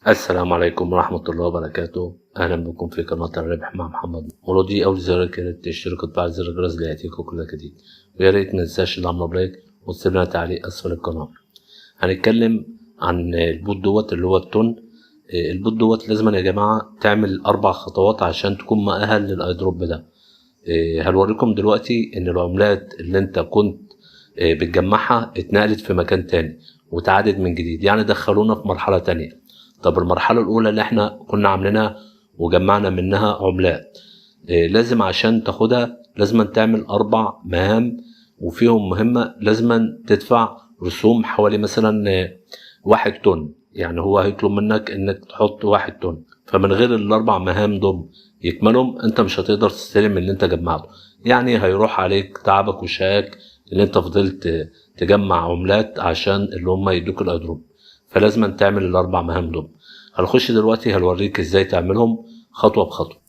السلام عليكم ورحمة الله وبركاته. أهلا بكم في قناة الربح مع محمد. ولو أول زيارة كانت تشترك وتفعل زر الجرس ليأتيكم كل جديد، ويا ريت مننساش العمل لايك وتسيب لنا تعليق أسفل القناة. هنتكلم عن البوت دوت اللي هو التون. البوت دوت لازم يا جماعة تعمل 4 خطوات عشان تكون مؤهل للأيدروب ده. هنوريكم دلوقتي إن العملات اللي أنت كنت بتجمعها اتنقلت في مكان تاني وتعادت من جديد، يعني دخلونا في مرحلة تانية. طب المرحلة الأولى اللي احنا كنا عاملينها وجمعنا منها عملات، لازم عشان تاخدها لازم تعمل 4 مهام، وفيهم مهمة لازم تدفع رسوم حوالي مثلا 1 طن. يعني هو هيطلب منك انك تحط 1 طن، فمن غير ال4 مهام دول يكملهم انت مش هتقدر تستلم اللي انت جمعته. يعني هيروح عليك تعبك وشاك اللي انت فضلت تجمع عملات عشان اللي هم يدوك الايدروب. فلازم تعمل ال4 مهام دول. هنخش دلوقتي هنوريك ازاي تعملهم خطوة بخطوة.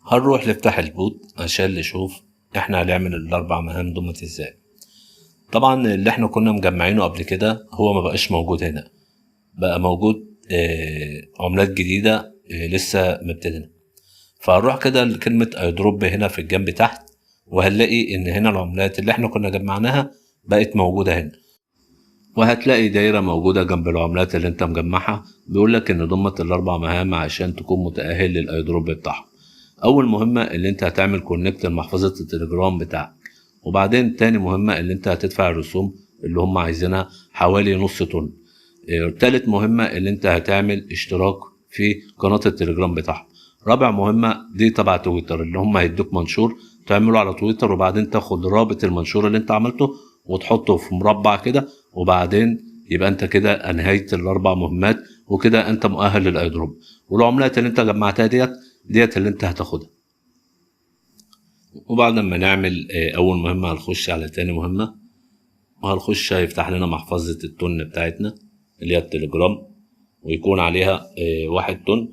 هنروح نفتح البوت عشان نشوف احنا هنعمل ال4 مهام دول ازاي. طبعا اللي احنا كنا مجمعينه قبل كده هو ما بقاش موجود هنا، بقى موجود عملات جديدة لسه مبتدئة. فهنروح كده لكلمة ايدروب هنا في الجنب تحت، وهنلاقي ان هنا العملات اللي احنا كنا جمعناها بقت موجودة هنا، وهتلاقي دايرة موجودة جنب العملات اللي انت مجمعها بيقولك ان ضمت ال4 مهام عشان تكون متأهل للايدروب بتاعهم. اول مهمة اللي انت هتعمل كونكت لمحفظة التليجرام بتاعك، وبعدين تاني مهمة اللي انت هتدفع الرسوم اللي هم عايزينها حوالي نص طن. تالت مهمة اللي انت هتعمل اشتراك في قناة التليجرام بتاعهم. رابع مهمة دي تبع تويتر، اللي هم هيدوك منشور تعمله على تويتر، وبعدين تاخد رابط المنشور اللي انت عملته وتحطه في مربع كده، وبعدين يبقى انت كده انهيت ال4 مهمات، وكده انت مؤهل للايدروب. والعملات اللي انت جمعتها ديت اللي انت هتاخدها. وبعد ما نعمل اول مهمة هنخش على تاني مهمة، وهنخش هيفتح لنا محفظة التون بتاعتنا اللي هي التليجرام، ويكون عليها 1 طن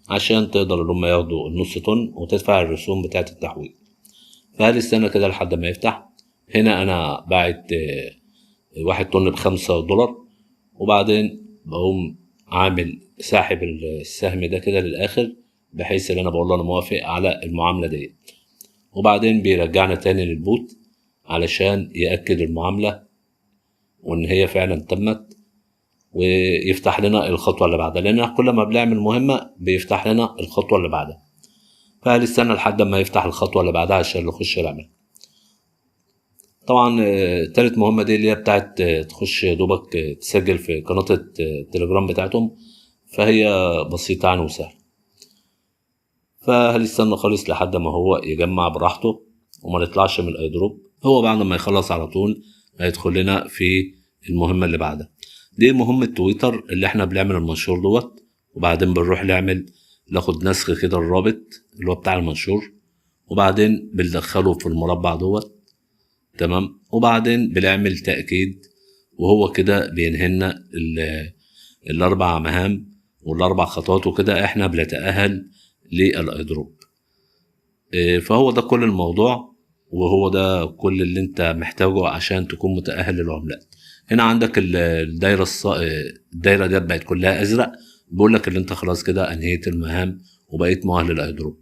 عشان تقدر اللي هم ياخدوا النص طن وتدفع الرسوم بتاعت التحويل. فهنستنى كده لحد ما يفتح. هنا انا باعت 1 طن ب$5، وبعدين بقوم عامل ساحب السهم ده كده للاخر، بحيث ان انا بقول له انا موافق على المعامله دي، وبعدين بيرجعنا تاني للبوت علشان ياكد المعامله وان هي فعلا تمت، ويفتح لنا الخطوه اللي بعدها، لان كل ما بنعمل مهمه بيفتح لنا الخطوه اللي بعدها. فهنستنى لحد ما يفتح الخطوه اللي بعدها عشان نخش نعمل. طبعا تالت مهمة دي اللي هي بتاعت تخش دوبك تسجل في قناة التليجرام بتاعتهم، فهي بسيطة عنه وسهل. فهنستنى خالص لحد ما هو يجمع براحته وما نطلعش من الايدروب. هو بعد ما يخلص على طول هيدخل لنا في المهمة اللي بعدها. دي مهمة تويتر اللي احنا بنعمل المنشور دوت، وبعدين بنروح ناخد نسخ كده الرابط اللي هو بتاع المنشور، وبعدين بندخله في المربع دوت. تمام. وبعدين بنعمل تأكيد، وهو كده بينهلنا ال4 مهام وال4 خطوات، وكده احنا بنتأهل للايدروب. فهو ده كل الموضوع، وهو ده كل اللي انت محتاجه عشان تكون متأهل للعملات. هنا عندك الدايرة دي بقت كلها ازرق، بيقول لك اللي انت خلاص كده انهيت المهام وبقيت مؤهل للايدروب.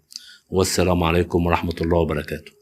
والسلام عليكم ورحمة الله وبركاته.